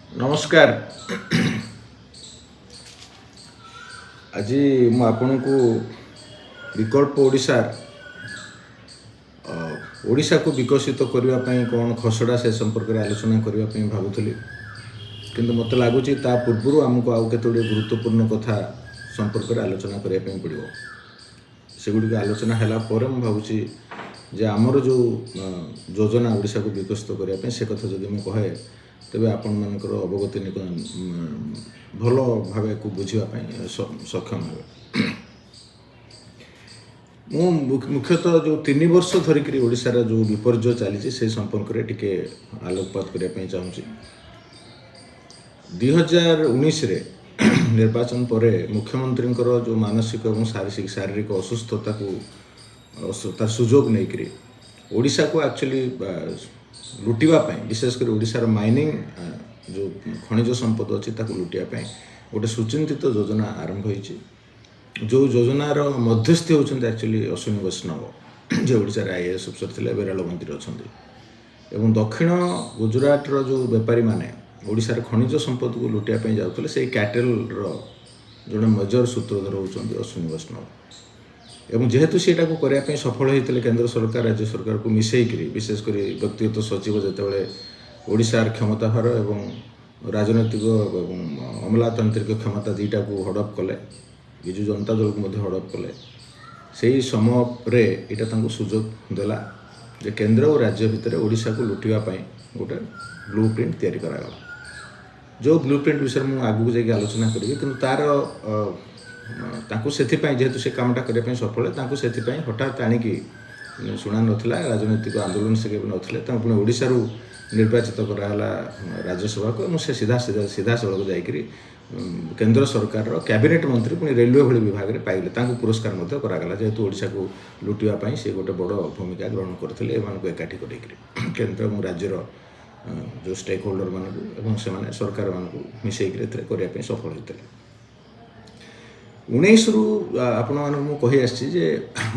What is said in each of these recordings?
नमस्कार। आज मु आपण को विकल्प ओडिशा को विकसित करने कौन खसड़ा से संपर्क में आलोचना करने भावुली किंतु मत लगुच पूर्व आमको आउ केत गुरुत्वपूर्ण कथा संपर्क में आलोचना करने पड़ो सेगुड़ी आलोचना है भावुँ जे आमर जो योजना ओडिशा को विकसित करने से कथा जदि मुझे कहे तेरे आपण मानकर अवगति भल भाव को बुझापी सक्षम हे मुख्यतः जो 3 वर्ष धरिक ओडिशार जो विपर्य चली से संपर्क में टिके आलोकपात करने चाहूँगी। 2019 निर्वाचन पर मुख्यमंत्री जो मानसिक और शारीरिक असुस्थता को तार सुजोग नहीं ओडिशा को एक्चुअली लुटिवाई विशेषकर ओडिशार माइनिंग जो खनिज संपद अच्छी लुटियापी गोटे सुचिंतित योजना आरंभ होती जो योजनार मध्यस्थी होती एक्चुअली अश्विनी वैष्णव जो ओडिशार आईएएस अफसर थे रेल मंत्री अच्छा एवं दक्षिण गुजरातर जो बेपारी मैंने ओडिशार खनिज संपद को लुटियापी जाते से कैटेल जो मेजर सूत्रधर होती अश्विनी वैष्णव एवं जेहेतु सीटा को करने सफल होते केंद्र सरकार राज्य सरकार को मिसेकरी विशेषकर व्यक्तिगत सचिव जितेबाला ओडिशार क्षमताभार एवं राजनैतिक अमलातांत्रिक क्षमता दुईटा को हड़प कले विजु जनता दल को हड़प कले से ही समय यहाँ सुजोग देला जे केंद्र और राज्य भितर ओडिशा को लुटिवाई गोटे ब्लू प्रिंट तैयारी करागला जो ब्लू प्रिंट विषय मुझे आगू जाकि आलोचना करी कि तार जेहेतु से कामटा करने सफल से हठात आणिकी शुणा नाला राजनैतिक आंदोलन से नथिले पुणी ओडिशा निर्वाचित कराला राज्यसभा को से सीधा सड़क जाकरी केंद्र सरकार कैबिनेट मंत्री पुणी रेलवे भली विभाग में पाइले पुरस्कार करागला जेहेतु ओडिशा को लुटिवाई से गोटे बड़ भूमिका ग्रहण करते एकाठी कर केंद्र और राज्यर जो स्टेक होल्डर मानक से सरकार मानक मिसेक करने सफल होते 19 आपण मानक कही आसी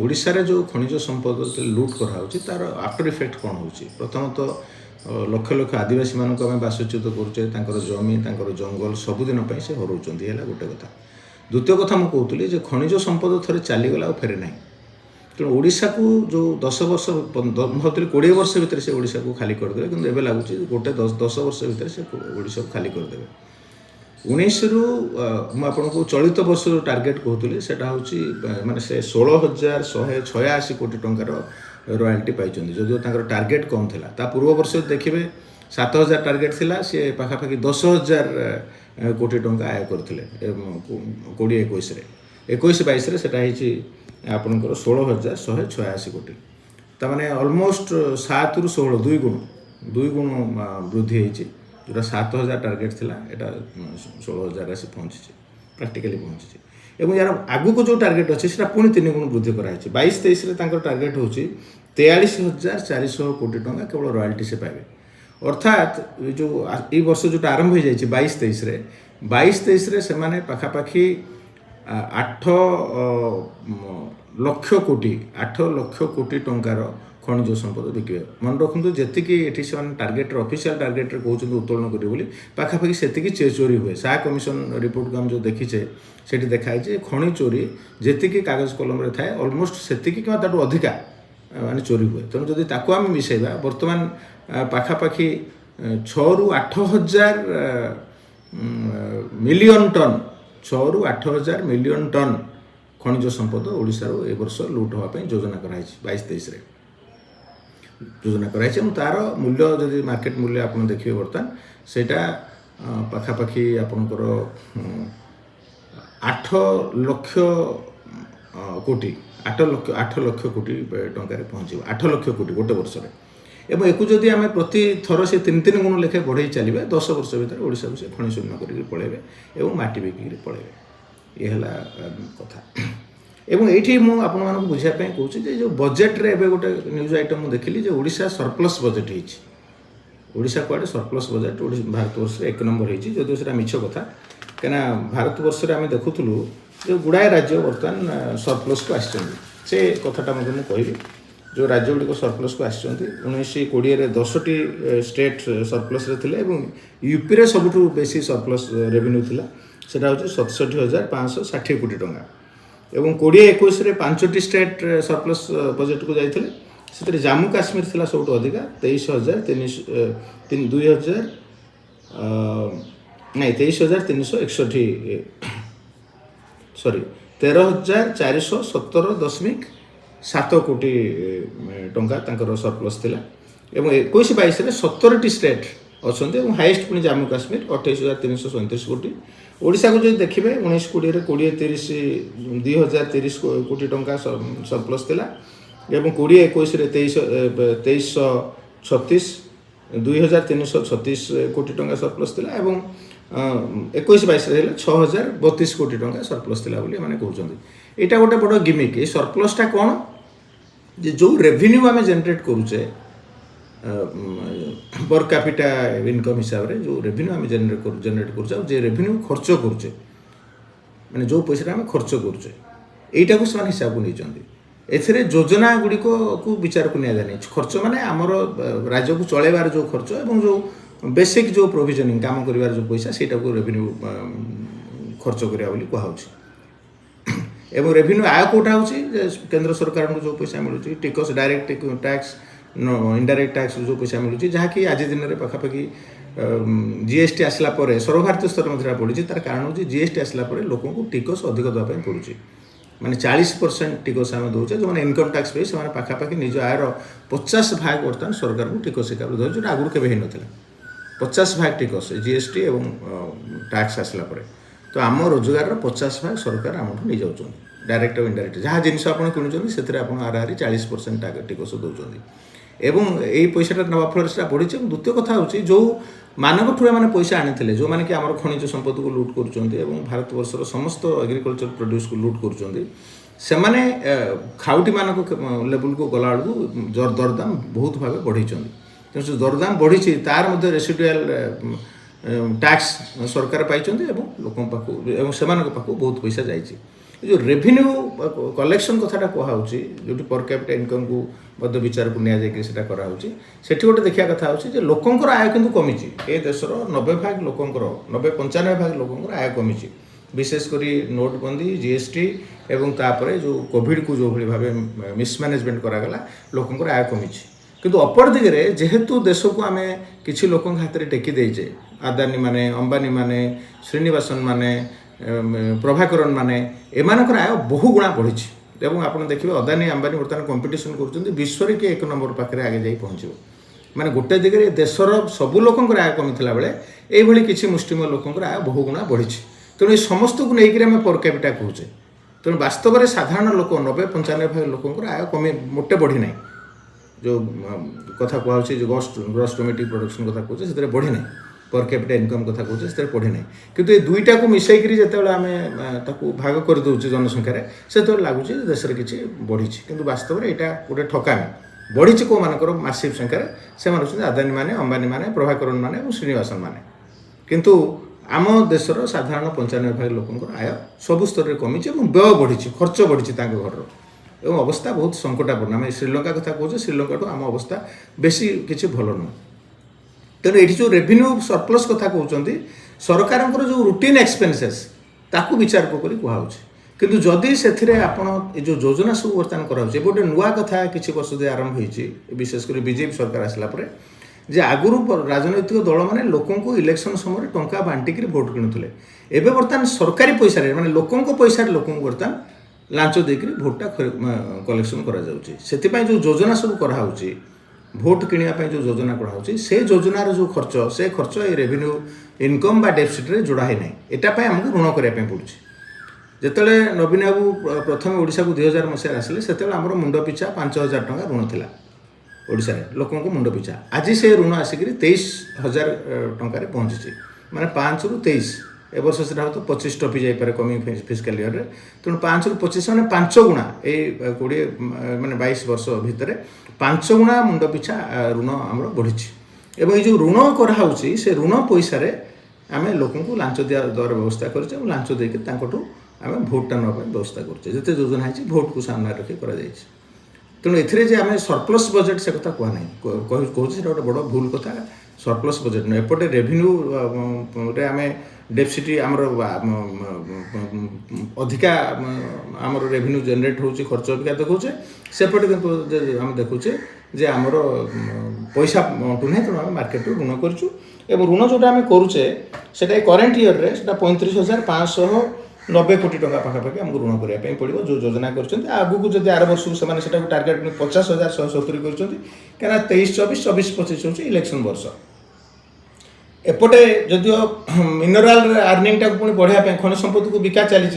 ओडिशार जो खनिज संपद लुट कराऊँच तार आफ्टर इफेक्ट कौन हो प्रथमतः लक्ष लक्ष आदिवासी मानक आम बासच्युत करुचे जमी जंगल सबुदिन से हराउंट है गोटे कथा। द्वितीय कथा मुझे कहूली खनिज संपद थे चलीगला और फेरे ना तेणु ओडिशा को जो 10 वर्ष भावुली 20 वर्ष भितर से ओडिशा को खाली करदे कि एवं लगुच गोटे 10 वर्ष भितर से ओडिशा को खाली करदे 19 मुझे चलित वर्ष जो टार्गेट कहूली से माने से 16,186 कोटी टंकार रॉयल्टी पाई जदिव टार्गेट कम था पूर्व वर्ष देखिए 7,000 टार्गेट थिला सी पाखापाखि 10,000 कोटी टंका आय करते 2021 आपणकर 16,186 कोटी ताने ऑलमोस्ट 7 ରୁ 16 दुई गुण वृद्धि होती जोटा 7,000 टार्गेट थिला एटा 16,000 आसी पहुँची प्राक्टिकली पहुँची एवं यार आगु को जो टार्गेट अच्छे से पुणी 3 गुण वृद्धि कराई 22-23 टार्गेट हूँ 43,400 कोटी टंका केवल रॉयल्टी से पाइबे अर्थात जो ये वर्ष जो आरंभ हो जाए 22-23 से माने पाखापाखि 8 लक्ष कोटी टंकार खनिज संपद बिके मन रखु जी से टार्गेट ऑफिशियल टार्गेट कहते उत्तोलन करें पाखापाखि से चोरी हुए सा कमिशन रिपोर्ट को हम जो देखीचे से देखाई खनि चोरी जी कागज कलम थाए ऑलमोस्ट से अधिका माने चोरी हुए तेणु जदि ताको आम मिसेबा बर्तमान पाखापाखि 6 ରୁ 8,000 मिलियन टन 6 ରୁ 8,000 मिलियन टन खनिज संपद ओडिशा ए वर्ष लुट होगापी योजना कराई 22-23 योजना कराई तार मूल्य जदि मार्केट मूल्य आप देखिए बर्तमान सेटा पाखापाखि आपणकर 8 लक्ष कोटी 8 लक्ष कोटी टंकार पहुँच 8 लक्ष कोटी गोटे वर्ष एवं एक जदि आम प्रति थर से 3 गुण लेखे बढ़ई चलिए 10 वर्ष भर ओडिशा को से खनि शून्य करके पलैबे और माटी बिकिक पलैबे ये कथा एवं ये मुझे बुझापी कहूँ जो बजेट रे एबे गोटे न्यूज आइटम देखिली ओडिशा सरप्लस बजेट होइछि कुआडे सरप्लस बजेट भारतवर्ष 1 नंबर होइछि जदिव से मिछ कथा कहीं भारतवर्ष आम देखुलु जो गुड़ाए राज्य बर्तमान सरप्लस को आसि से कथाटा मुझे कहि जो राज्य गुड़िक सरप्लस को आसुँच 1920 10टी स्टेट सरप्लस थे यूपी रे सबुठ बेसी सरप्लस रेवेन्यू थिला सेटा हूँ 67,560 कोटी टंका एवं 2021 5टी स्टेट सरप्लस बजेट को जाइए से जम्मू काश्मीर थिला सब अधिका 13,417 कोटी टंका तांकर सरप्लस थिला एवं 21-22 17टी स्टेट अच्छा हाईएस्ट पुणी जम्मू काश्मीर 28,337 कोटी ओडिशा को जो देखिए 19-20 2030 कोटी टंका सरप्लस थिला एवं 2021 2336 2,336 कोटी टंका सरप्लस थिला एवं 21-22 6,032 कोटी टंका सरप्लस थिला बोली माने कहउछन्ती एटा गोटे बड़ गिमिक ए सरप्लसटा कोन जे जो रेवेन्यू आमे जनरेट करूचे पर कैपिटा इनकम हिसाब रे जो रेवेन्यू आमे जनरेट करूचे जे रेवेन्यू खर्च करूचे माने जो पैसा आमे खर्च करूचे एटा को समान हिसाब को नै चंदी एथिरे योजना गुड़िक को विचार को निया जानी खर्च माने आमर राज्य को चलेबार जो खर्च एवं जो बेसिक जो प्रोविजनिंग काम करिवार जो पैसा सेटा को रेवेन्यू खर्च करिया बोली कहउछि एवं रेवेन्यू आय कोटा होछि केंद्र सरकार को जो पैसा मिलुछि टिकस डायरेक्ट टैक्स इनडायरेक्ट टैक्स जो पैसा मिलुछि जहा कि आज दिन रे पाखापाखि जीएसटी आसला परे सर्वभारतीय स्तर में पड़ी तार कारण होछि जीएसटी आसला परे लोकों को टिकस अधिक दवा पय पड़ुछि माने 40% टिकस आम दौचे जो इनकम टैक्स पे से पाखापाखि निज आयर 50 भाग बर्तमान सरकार को टिकस हिसाब से जो आगुरी केवे ना 50 भाग टिकस जीएसटी एवं टैक्स आसला परे तो आम रोजगार 50 भाग सरकार आम नहीं जाऊँ डायरेक्ट और इनडायरेक्ट जहाँ जिनस आप किणुच्च से आराहारी 40% टिकस दौरान एवं यही पैसाटा नवा फल से बढ़ी द्वितीय कथा हूँ जो मानक ठूँ मैंने पैसा आनी जो मैंने कि आम खनिज संपद को लुट कर भारत वर्षर समस्त एग्रिकल्चर प्रोड्यूस को लुट कर खाउटी मानक लेवल को गला बेलू दरदाम बहुत भाव बढ़ी तेणु से दरदाम बढ़ी तार मध्य रेसिडुआल टैक्स सरकार पाई लोक पाखु बहुत पैसा जाइए जो रेवेन्यू कलेक्शन कथाटा कहूँ जो पर कैपिटा इनकम को विचार को निया जाए से गोटे देखा कथा हो लोकंर आय किंतु कमी ए देशर 90 भाग लोकंर 90-95 भाग लोकंर आय कमी विशेषकर नोटबंदी जीएसटी एवं तापर जो कोविड को जो भाव मिसमैनेजमेंट करागला लोकंर आय कमी किंतु अपर दिगरे जेहेतु देश को आम किसी लोक हाथ में टेकी देचे आदानी माने अंबानी माने श्रीनिवासन माने प्रभाकरण माने एमानकर आय बहु गुणा बढ़ी एवं आप देखिए अदानी अंबानी बर्तमान कंपटीशन कर विश्व के 1 नंबर पाखे आगे जाई पहुँचो माने गोटे दिगरे देशर सबू लोकंर आय कमी थिला बेले एभली किछि मुष्टिमेय लोकंर आय बहु गुणा बढ़ी तेणु ये समस्त को लेकर आम पर कैपिटा कहूचे तेणु वास्तव में साधारण लोक 90-95 भाग लोकंर आय कमी मोटे बढ़ी ना जो कथा कहूँ जो ग्रॉस डोमेस्टिक प्रोडक्शन कथा कहूँ से बढ़ी ना पर कैपिटा इनकम कथा कहूँ से बढ़ी ना किंतु ये दुईटा को मिसैकरी जिते आम भाग कर दौचे जनसंख्यार से लगुच देश में किसी बढ़ी किंतु वास्तव में यहाँ गोटे ठकामी बढ़ी कौ मानकर मासिव संख्यार से आदानी माने अंबानी माने प्रभाकरण माने और श्रीनिवासन माने किंतु आम देशर साधारण 95 भाग लोकंर आय सबु स्तर में कमी व्यय बढ़ी खर्च बढ़ी घर एवं अवस्था बहुत संकटापूर्ण आम श्रीलंका कथा कहूँ श्रीलंका आम अवस्था बेसी किसी भल नुह तेणु ये जो रेवेन्यू सरप्लस कथा कहते सरकार जो रूटीन एक्सपेंसेस ताकू विचार कर कहूँ किंतु जदि से आपड़ जो योजना सब बर्तमान कराऊे गोटे नुआ कथा किसी वर्ष दे आरंभ होती विशेषकर बीजेपी सरकार आसला जे आगुरी राजनैतिक दल मैंने लोकों इलेक्शन समय टंका बांटिक भोट किणुले एवं बर्तमान सरकारी पैसा माने लोकों पैसा लोक बर्तमान लांच देकर भोटा कलेक्शन करा जो योजना सब कराऊँच भोट किणवाई जो योजना कराऊँच से योजनार जो खर्च से खर्च ये रेवेन्यू इनकम बा डेफिसिट रे जोड़ा ही ना यहाँ आमको ऋण कराया पड़ुଛି जिते नवीन बाबू प्रथम ओडिशा को 2000 मसीह आसिले से आमर मुंड पिछा 5,000 टंका ऋण थिला ओडिशा रे लोकों को मुंड पिछा आज से ऋण आसिक 23,000 टंकार पहुँची माने 5 रु 23 ए वर्ष से तो 25 टपी जापे कमिंग फिस्काल इयर रे तेणु 5 रु 25 मैंने 5 गुणा ये 20 माने 22 वर्ष भितर 5 गुणा मुंड पिछा ऋण आमर बढ़ी एवं ये जो ऋण कराऊँच से ऋण पैसा आम लोक लांच दिया द्वारा व्यवस्था कर लांच देकर आम भोटा ना व्यवस्था करते जिते योजना है भोट को सामने रखी करा तेणु एथिरे जे आम सरप्लस बजेट से कथा कह ना कहूँ से गोटे बड़ भूल कथा सरप्लस बजेट न एपटे रेभिन्यू रे आम डेफिसिट आमर अधिका आमर रेभिन्यू जनरेट होची खर्च अधिका देखुचे सेपटे किंतु आम देखुचे जे आमर पैसा अंटुना तेणु आम मार्केट ऋण करूँ एवं ऋण जोटा आम करुचे से करेन्ट इयर रे 35,590 कोटी टका पाखापाखि आमको ऋण करने पड़ो जो योजना कर आगू जब आर वर्ष से टार्गेट 50,170 कर क्या 23-24 24-25 हूँ इलेक्शन वर्ष एपटे जदिव मिनराल आर्निंग टाक पुणी बढ़ाया खनिज संपत्ति को बिका चली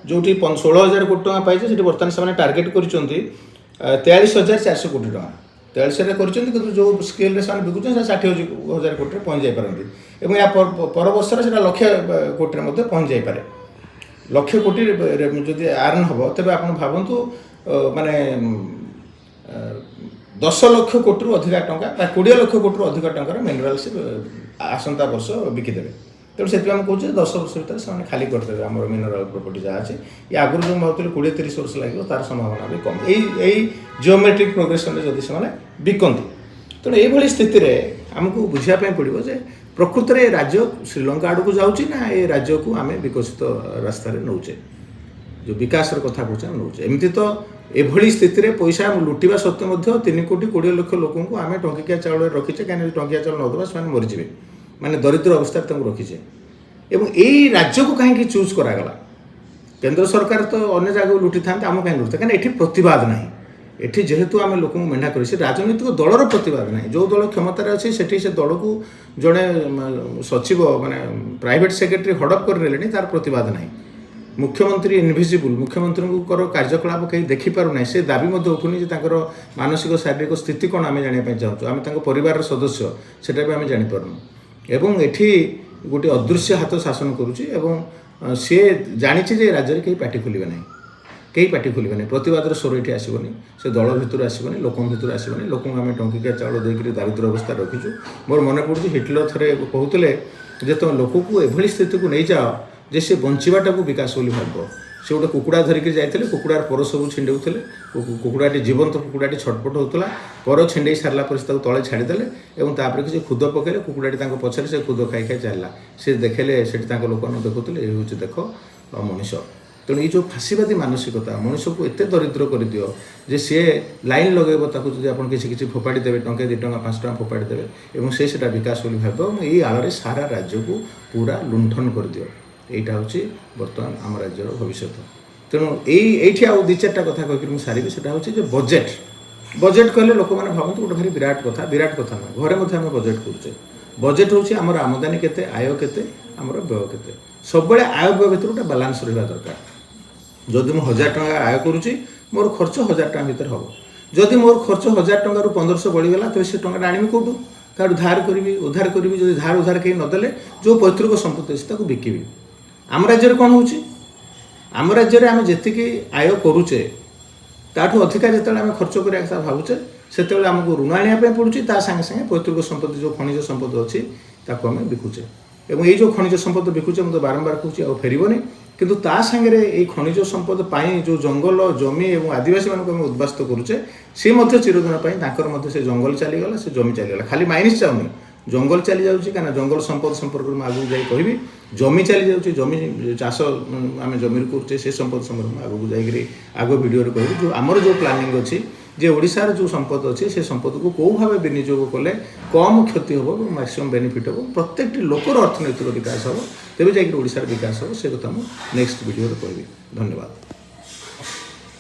जो 16,000 कोटी टका पाई से बर्तमान से टार्गेट कर 43,400 कोटी टका 43 कर जो स्केल से बिकुचे 60,000 कोटी पहुँच जापारती या पर वर्ष से लक्ष कोटी पहुँच जापे लक्ष कोटी जदि आर्न हम तेज आप भावतु माने 10 लाख कोटी अधिका टंका 20 लाख कोटी अधिक टंकार मिनराल से आसंता वर्ष बिकिदेवे तेणु से कहूँ 10 वर्ष भर से खाली करदे आम मिनराल प्रॉपर्टी जहाँ अच्छे ये आगुरी जो भावुँ 20-30 वर्ष लगे तार संभावना भी कम यही जियोमेट्रिक प्रोग्रेसन जदि से बिकती तेणु ये स्थित आमको बुझापी पड़ो जे प्रकृत में राज्य श्रीलंका आड़ को जाऊँगी ना ये राज्य को आम विकसित रास्ता नौचे जो विकास कथा कहे नौचे एमती तो एभली स्थित पैसा लुटिवा सत्वे 3 कोटी 20 लाख लोक आम टंकिया चाउल रखीचे कहीं टंकिया चाउल नदेवा से मरीजे माने दरिद्र अवस्था रखीचे एवं यही राज्य को कहीं चूज करागला केंद्र सरकार तो अन्य जगह लुटी था आम कहीं लुटता कहीं ये प्रतिवाद ना एठी जेहेतु आम लोक मेढ़ा कर राजनीतिक दलर प्रतिवाद ना जो दल क्षमतार अच्छे से दल को जड़े सचिव माने प्राइवेट सेक्रेटरी हड़प कर तार प्रतिवाद ना मुख्यमंत्री इनविजिबल मुख्यमंत्री कार्यकलाप कहीं देखिपार ना से दाबी उठुनी मानसिक शारीरिक स्थिति कौन आम जानापी चाहूँ आम परिवार सदस्य सेटा भी आम जापरनु एवं एठी गोटे अदृश्य हाथ शासन करुच्ची एवं सी जानी राज्य में कहीं पार्टी खोलें ना कई पार्टी खोलें ना प्रतिवाद स्वर ये आसबनी से दल भितर आसबनी लोक भितर आसबनी लोक आम टंकिया चाउल देकर दारिद्र अवस्था रखीचु मोर मन पड़ू हिटलर थे कहते जे तुम लोक को एभली स्थिति को नहीं जाओ जे से बंचाटा को विकास बोली भाव से गोटे कुकुड़ा धरिक जाते कुकुड़ार पर सब छिंडे कुकुड़ाटी जीवंत कुकुड़ाटी छटपट होता पर छिंडे सारा पर तले छाड़ीदे और तापर किसी खुद पकड़े कुकुड़ाटी पछरे से खुद खाई खाई चलला से देखेले से लोक देखुले ये हूँ देख मनीष तेणु ये जो फाँसीवादी मानसिकता मनुष्य को एत दरिद्र कर दियो जे सी लाइन लगेब ताकू जब आप किसी फोपाड़ी देवे टंके 2 टंका 5 टंका फोपाड़ी देवे और से विकास बोली भाव ये आड़ सारा राज्य को पूरा लुंठन कर दियो यहाँ हूँ बर्तमान आम राज्यर भविष्य तेणु ये आउ 2-4टा कथा कहीकि सारी से हूँ बजेट बजेट कहले लोक मैंने भावत गोटे भारी विराट कथा ना घरे आम बजेट करुचे बजेट हूँ आमर आमदानी केते आय केते आमर व्यय केते सब आय व्यय भर गोटे बालांस रहा दरकार जदि मुझे 1000 टଙ୍କା आय करुच्ची मोर खर्च 1000 टଙ୍କା भितर हम जदि मोर खर्च 1000 टंकार 1500 बढ़ीगला तो से टंका आनी कौटू क्या धार करी उधार करी जो धार उधार कहीं नदेले जो पैतृक संपत्ति अच्छे बिकिबी आम राज्य कौन हो आम राज्य आम जी आय करुचे ताठू अधिका जिते आम खर्च करा भावुचे से आमको ऋण आने पड़ूँ सागे सागे पैतृक संपत्ति जो खनिज संपत्ति अच्छी आम बिकुचे और ये जो खनिज संपद बिकुचे मुझे बारंबार कहूँ आ फेरबनी किंतु ता सांगे ये खनिज संपद जो जंगल जमी और आदिवासी मानक उद्वास्त करुचे सी चिरदिन से जंगल चलीगला से जमी चलीगला खाली माइनिस जाऊनी जंगल चली जाऊँगी कहीं जंगल संपद संपर्क में आगू जाई कहि जमी चली जाऊँगी जमी चाष आम जमी करुचे से संपद संपर्क में आगू जाकि आग भिडियो कह जो आमर जो प्लानिंग अच्छी जे ओडिशार जो संपद अच्छे से संपद को कौ भाव विनियोग कले कम क्षति हम और मैक्सिमम बेनिफिट हम प्रत्येक लोकर अर्थनैतिक विकास हम तेज जाकर ओडिशार विकास हम से कथा मुझे नेक्स्ट वीडियो कहबी धन्यवाद।